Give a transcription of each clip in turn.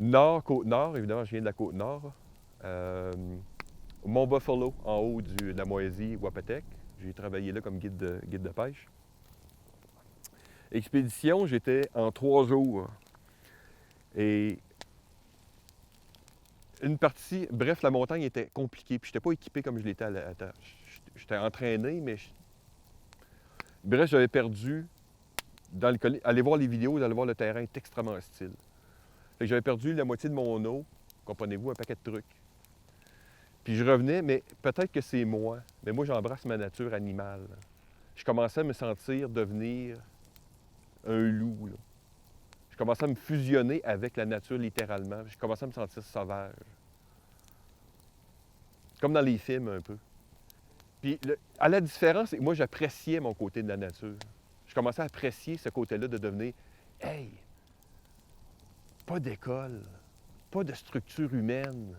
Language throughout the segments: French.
Nord, Côte-Nord, évidemment, je viens de la Côte-Nord. Mont Buffalo, en haut de la Moisie, Wapatec. J'ai travaillé là comme guide de pêche. Expédition, j'étais en 3 jours. Et une partie, bref, la montagne était compliquée. Puis je n'étais pas équipé comme je l'étais à la. J'étais entraîné, mais. Bref, j'avais perdu. Allez voir les vidéos, allez voir le terrain, est extrêmement hostile. Fait que j'avais perdu la moitié de mon eau, comprenez-vous, un paquet de trucs. Puis je revenais, mais peut-être que c'est moi. Mais moi, j'embrasse ma nature animale. Je commençais à me sentir devenir un loup. Là. Je commençais à me fusionner avec la nature littéralement. Je commençais à me sentir sauvage. Comme dans les films un peu. Puis à la différence, moi, j'appréciais mon côté de la nature. Je commençais à apprécier ce côté-là de devenir « Hey, pas d'école, pas de structure humaine. »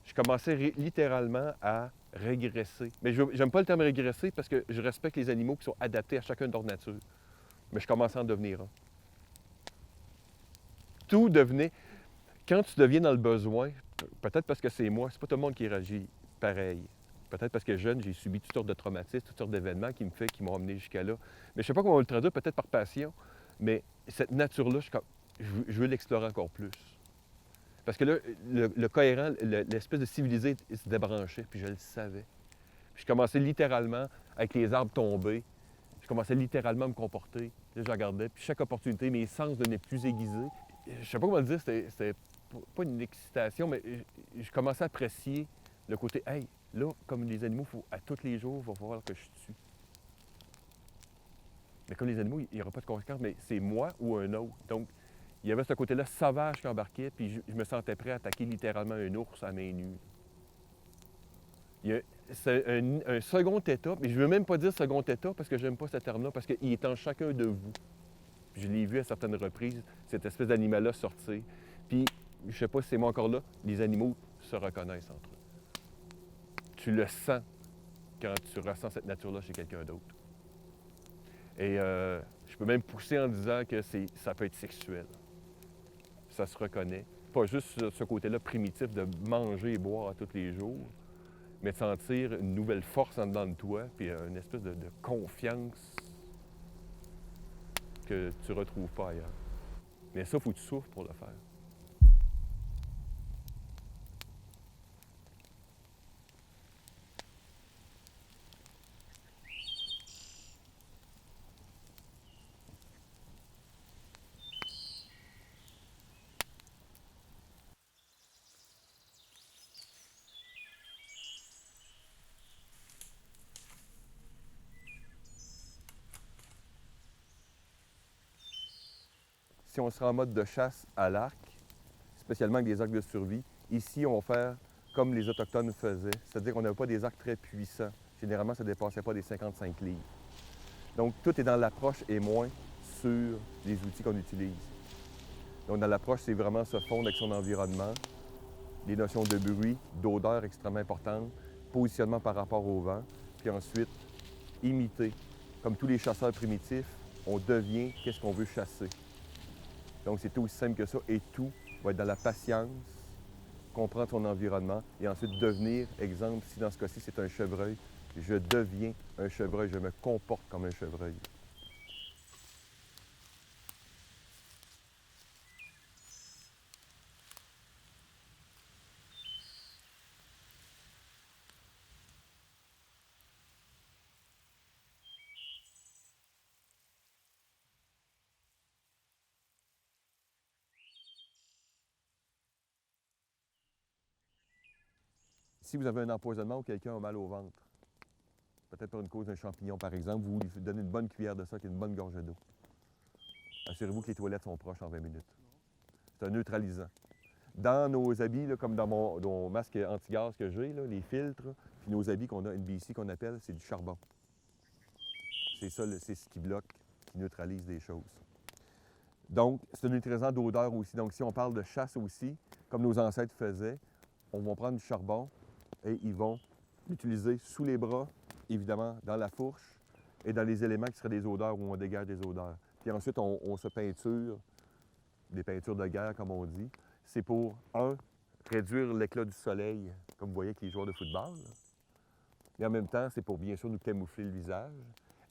Je commençais littéralement à régresser. Mais j'aime pas le terme régresser parce que je respecte les animaux qui sont adaptés à chacun de leur nature. Mais je commençais à en devenir un. Tout devenait... Quand tu deviens dans le besoin, peut-être parce que c'est moi, c'est pas tout le monde qui réagit pareil. Peut-être parce que jeune, j'ai subi toutes sortes de traumatismes, toutes sortes d'événements qui m'ont amené jusqu'à là. Mais je sais pas comment on le traduire, peut-être par passion, mais cette nature-là, je veux l'explorer encore plus. Parce que là, le cohérent, l'espèce de civilisé se débranchait, puis je le savais. Puis je commençais littéralement, avec les arbres tombés, je commençais littéralement à me comporter. Là, je regardais, puis chaque opportunité, mes sens devenaient plus aiguisés. Je sais pas comment le dire, c'était pas une excitation, mais je commençais à apprécier le côté, hey, là, comme les animaux, à tous les jours, il va falloir que je tue. Mais comme les animaux, il n'y aura pas de conséquences, mais c'est moi ou un autre. Donc, il y avait ce côté-là sauvage qui embarquait, puis je me sentais prêt à attaquer littéralement un ours à main nue. C'est un second état, mais je ne veux même pas dire second état parce que j'aime pas ce terme-là, parce qu'il est en chacun de vous. Puis je l'ai vu à certaines reprises, cette espèce d'animal-là sortir. Puis, je sais pas si c'est moi encore là, les animaux se reconnaissent entre eux. Tu le sens quand tu ressens cette nature-là chez quelqu'un d'autre. Et je peux même pousser en disant que ça peut être sexuel. Ça se reconnaît. Pas juste ce côté-là primitif de manger et boire tous les jours, mais de sentir une nouvelle force en dedans de toi, puis une espèce de confiance que tu ne retrouves pas ailleurs. Mais ça, il faut que tu souffres pour le faire. Si on sera en mode de chasse à l'arc, spécialement avec des arcs de survie, ici, on va faire comme les Autochtones faisaient, c'est-à-dire qu'on n'avait pas des arcs très puissants. Généralement, ça ne dépassait pas des 55 livres. Donc, tout est dans l'approche et moins sur les outils qu'on utilise. Donc, dans l'approche, c'est vraiment se fondre avec son environnement, les notions de bruit, d'odeur extrêmement importantes, positionnement par rapport au vent, puis ensuite, imiter. Comme tous les chasseurs primitifs, on devient qu'est-ce qu'on veut chasser. Donc, c'est aussi simple que ça. Et tout va être dans la patience, comprendre son environnement et ensuite devenir, exemple, si dans ce cas-ci, c'est un chevreuil, je deviens un chevreuil, je me comporte comme un chevreuil. Si vous avez un empoisonnement ou quelqu'un a mal au ventre, peut-être par une cause d'un champignon par exemple, vous lui donnez une bonne cuillère de ça avec une bonne gorgée d'eau. Assurez-vous que les toilettes sont proches en 20 minutes. C'est un neutralisant. Dans nos habits, là, comme dans mon masque anti-gaz que j'ai, là, les filtres, puis nos habits qu'on a, NBC qu'on appelle, c'est du charbon. C'est ça, c'est ce qui bloque, qui neutralise des choses. Donc, c'est un neutralisant d'odeur aussi. Donc, si on parle de chasse aussi, comme nos ancêtres faisaient, on va prendre du charbon et ils vont l'utiliser sous les bras, évidemment, dans la fourche et dans les éléments qui seraient des odeurs où on dégage des odeurs. Puis ensuite, on se peinture des peintures de guerre, comme on dit, c'est pour, réduire l'éclat du soleil, comme vous voyez avec les joueurs de football. Là. Et en même temps, c'est pour bien sûr nous camoufler le visage.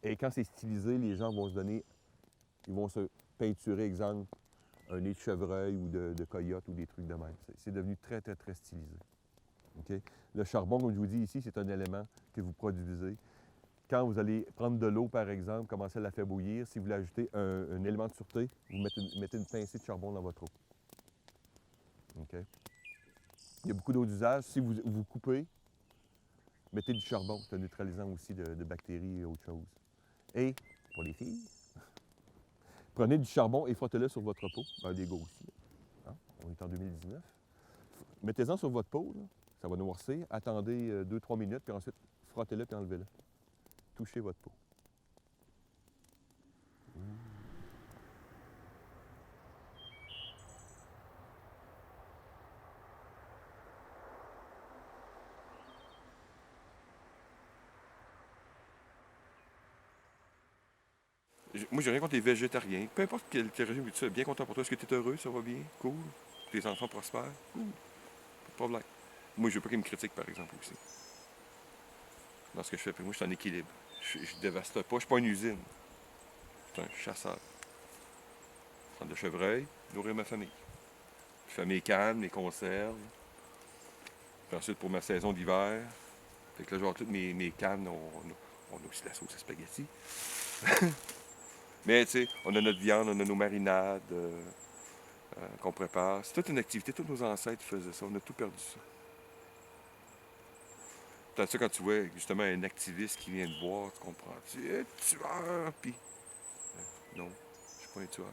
Et quand c'est stylisé, les gens vont se donner, ils vont se peinturer, exemple, un nez de chevreuil ou de coyote ou des trucs de même. C'est devenu très, très, très stylisé. Okay? Le charbon, comme je vous dis ici, c'est un élément que vous produisez. Quand vous allez prendre de l'eau, par exemple, commencer à la faire bouillir, si vous voulez ajouter un élément de sûreté, vous mettez une pincée de charbon dans votre eau. Okay? Il y a beaucoup d'autres usages. Si vous coupez, mettez du charbon. C'est un neutralisant aussi de bactéries et autre chose. Et, pour les filles, prenez du charbon et frottez-le sur votre peau. Ben, les gars aussi. Hein? On est en 2019. Mettez-en sur votre peau. Là. Ça va noircir. Attendez 2-3 minutes, puis ensuite, frottez-le puis enlevez-le. Touchez votre peau. Moi, j'ai rien contre les végétariens. Peu importe quel régime tu es, bien content pour toi. Est-ce que tu es heureux? Ça va bien? Cool? Tes enfants prospèrent? Cool. Pas de problème. Moi, je veux pas qu'ils me critiquent, par exemple, aussi. Dans ce que je fais. Puis moi, je suis en équilibre. Je dévaste pas. Je suis pas une usine. Je suis un chasseur. Prendre le chevreuil, nourrir ma famille. Je fais mes cannes, mes conserves. Puis ensuite, pour ma saison d'hiver, fait que là, genre, toutes mes cannes, on a aussi la sauce à spaghetti. Mais, tu sais, on a notre viande, on a nos marinades qu'on prépare. C'est toute une activité. Tous nos ancêtres faisaient ça. On a tout perdu ça. T'as ça quand tu vois, justement, un activiste qui vient te voir, tu comprends. Tu es tueur, puis... Non, je suis pas un tueur.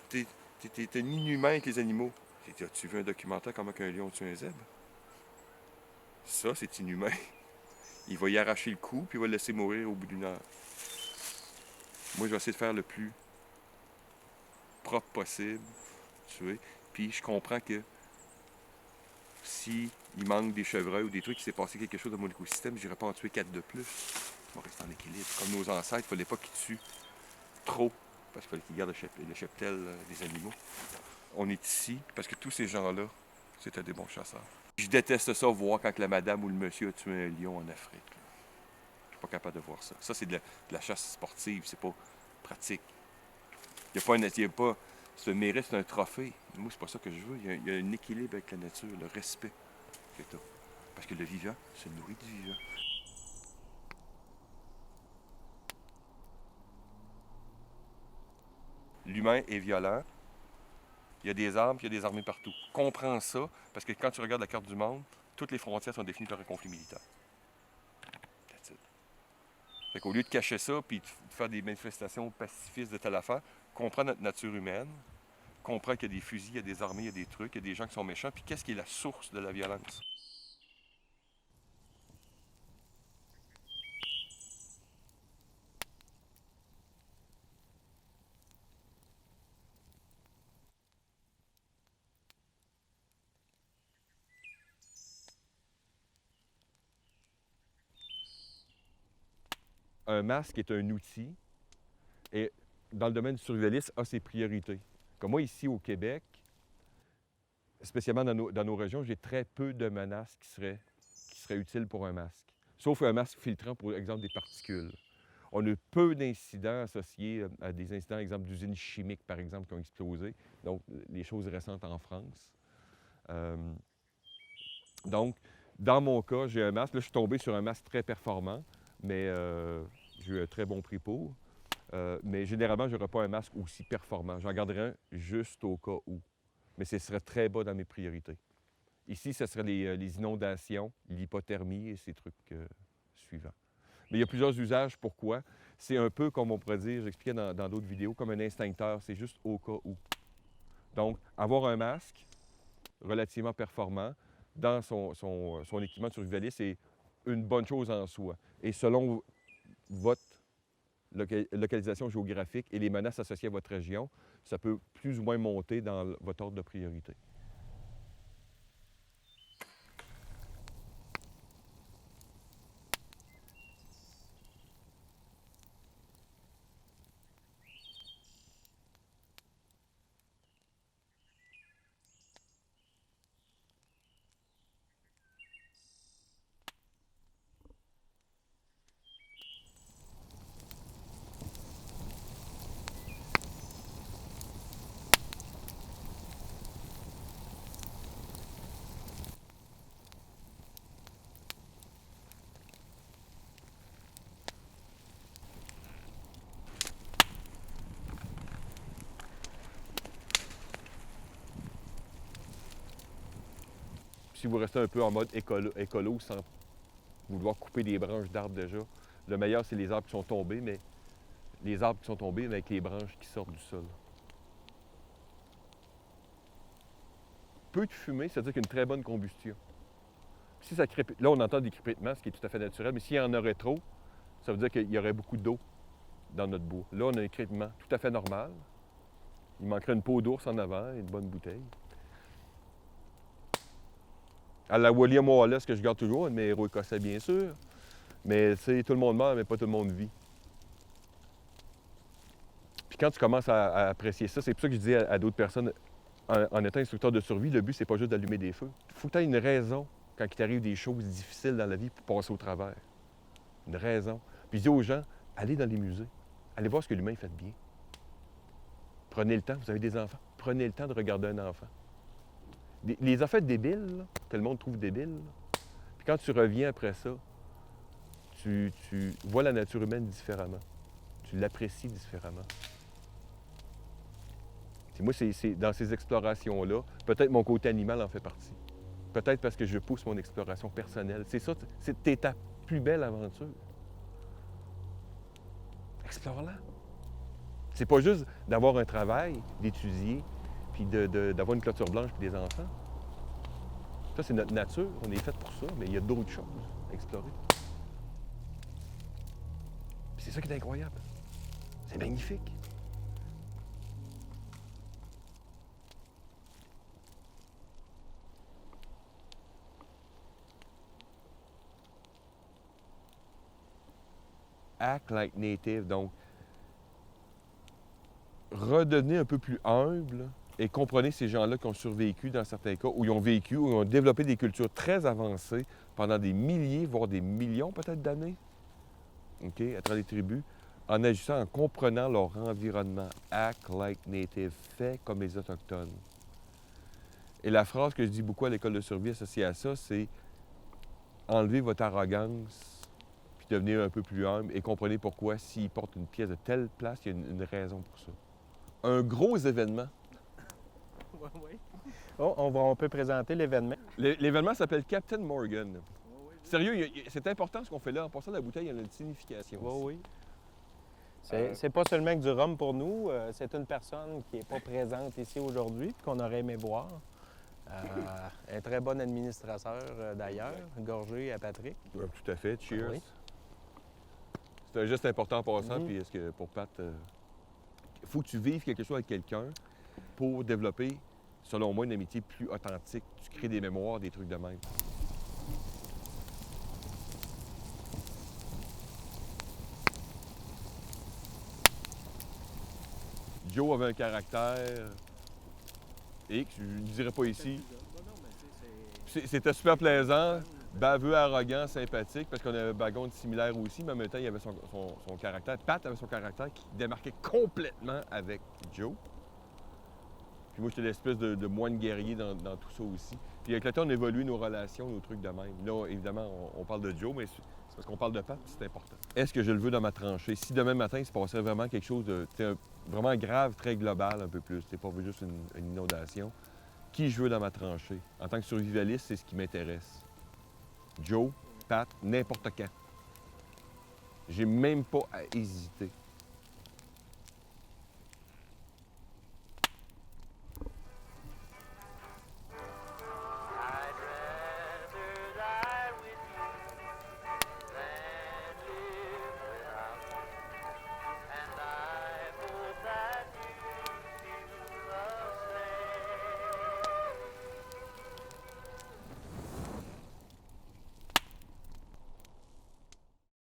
T'es un inhumain avec les animaux. As-tu vu un documentaire comment un lion tue un zèbre? Ça, c'est inhumain. Il va y arracher le cou, puis il va le laisser mourir au bout d'une heure. Moi, je vais essayer de faire le plus propre possible, tu vois. Puis je comprends que si il manque des chevreuils ou des trucs, il s'est passé quelque chose dans mon écosystème, je n'irai pas en tuer 4 de plus. On va rester en équilibre. Comme nos ancêtres, il ne fallait pas qu'ils tuent trop, parce qu'il fallait qu'ils gardent le cheptel des animaux. On est ici parce que tous ces gens-là, c'était des bons chasseurs. Je déteste ça, voir quand la madame ou le monsieur a tué un lion en Afrique. Je suis pas capable de voir ça. Ça, c'est de la chasse sportive, c'est pas pratique. Il n'y a pas ce mérite, c'est un trophée. Moi, c'est pas ça que je veux. Il y a un équilibre avec la nature, le respect que tu as. Parce que le vivant se nourrit du vivant. L'humain est violent. Il y a des armes, puis il y a des armées partout. Comprends ça, parce que quand tu regardes la carte du monde, toutes les frontières sont définies par un conflit militaire. That's it. Fait qu'au lieu de cacher ça, puis de faire des manifestations pacifistes de telle affaire, comprends notre nature humaine, comprends qu'il y a des fusils, il y a des armées, il y a des trucs, il y a des gens qui sont méchants, puis qu'est-ce qui est la source de la violence? Un masque est un outil et dans le domaine du survivalisme, a ses priorités. Comme moi, ici au Québec, spécialement dans nos régions, j'ai très peu de menaces qui seraient utiles pour un masque. Sauf un masque filtrant, pour exemple, des particules. On a peu d'incidents associés à des incidents, exemple, d'usines chimiques, par exemple, qui ont explosé. Donc, les choses récentes en France. Donc, dans mon cas, j'ai un masque. Là, je suis tombé sur un masque très performant, mais j'ai eu un très bon prix pour. Mais généralement, je n'aurais pas un masque aussi performant. J'en garderais un juste au cas où. Mais ce serait très bas dans mes priorités. Ici, ce serait les inondations, l'hypothermie et ces trucs suivants. Mais il y a plusieurs usages. Pourquoi? C'est un peu comme on pourrait dire, j'expliquais dans d'autres vidéos, comme un instincteur. C'est juste au cas où. Donc, avoir un masque relativement performant dans son équipement de survivaliste, c'est une bonne chose en soi. Et selon votre localisation géographique et les menaces associées à votre région, ça peut plus ou moins monter dans votre ordre de priorité. Si vous restez un peu en mode écolo sans vouloir couper des branches d'arbres déjà, le meilleur, c'est les arbres qui sont tombés, mais les arbres qui sont tombés, mais avec les branches qui sortent du sol. Peu de fumée, c'est-à-dire qu'une très bonne combustion. Si ça crépite, là, on entend des crépitements, ce qui est tout à fait naturel, mais s'il y en aurait trop, ça veut dire qu'il y aurait beaucoup d'eau dans notre bois. Là, on a un crépitement tout à fait normal. Il manquerait une peau d'ours en avant et une bonne bouteille. À la William Wallace, que je garde toujours, un de mes héros écossais, bien sûr. Mais, tu sais, tout le monde meurt, mais pas tout le monde vit. Puis quand tu commences à apprécier ça, c'est pour ça que je dis à d'autres personnes, en étant instructeur de survie, le but, c'est pas juste d'allumer des feux. Il faut que tu aies une raison quand il t'arrive des choses difficiles dans la vie pour passer au travers. Une raison. Puis je dis aux gens, allez dans les musées. Allez voir ce que l'humain fait de bien. Prenez le temps, vous avez des enfants, prenez le temps de regarder un enfant. Les affaires débiles, là, que le monde trouve débiles, là, puis quand tu reviens après ça, tu vois la nature humaine différemment. Tu l'apprécies différemment. Et moi, c'est dans ces explorations-là, peut-être mon côté animal en fait partie. Peut-être parce que je pousse mon exploration personnelle. C'est ça, c'est ta plus belle aventure. Explore-la. C'est pas juste d'avoir un travail, d'étudier, puis d'avoir une clôture blanche puis des enfants. Ça, c'est notre nature. On est fait pour ça, mais il y a d'autres choses à explorer. Puis c'est ça qui est incroyable. C'est magnifique. Act like native, donc redevenez un peu plus humble et comprenez ces gens-là qui ont survécu dans certains cas, où ils ont vécu, où ils ont développé des cultures très avancées pendant des milliers, voire des millions peut-être d'années, OK, à travers les tribus, en agissant, en comprenant leur environnement. Act like native, fait comme les Autochtones. Et la phrase que je dis beaucoup à l'école de survie associée à ça, c'est enlevez votre arrogance, puis devenez un peu plus humble et comprenez pourquoi, s'ils portent une pièce de telle place, il y a une raison pour ça. Un gros événement. Oui. Oh, on peut présenter l'événement. L'événement s'appelle Captain Morgan. Sérieux, c'est important ce qu'on fait là. En passant la bouteille, il y a une signification. Oui, oui. C'est pas seulement que du rhum pour nous, c'est une personne qui n'est pas présente ici aujourd'hui, qu'on aurait aimé voir. Un très bon administrateur d'ailleurs, gorgé à Patrick. Ouais, tout à fait. Cheers. Oui. C'est un geste important en passant, puis est-ce que pour Pat, il faut que tu vives quelque chose avec quelqu'un pour développer, selon moi, une amitié plus authentique. Tu crées des mémoires, des trucs de même. Joe avait un caractère X, je ne dirais pas ici. C'était super plaisant, baveux, arrogant, sympathique, parce qu'on avait un background similaire aussi, mais en même temps, il y avait son caractère. Pat avait son caractère qui démarquait complètement avec Joe. Puis moi, j'étais l'espèce de moine guerrier dans tout ça aussi. Puis avec le temps, on a évolué nos relations, nos trucs de même. Là, évidemment, on parle de Joe, mais c'est parce qu'on parle de Pat, c'est important. Est-ce que je le veux dans ma tranchée? Si demain matin, il se passait vraiment quelque chose de vraiment grave, très global un peu plus, c'est pas juste une inondation, qui je veux dans ma tranchée? En tant que survivaliste, c'est ce qui m'intéresse. Joe, Pat, n'importe quand. J'ai même pas à hésiter.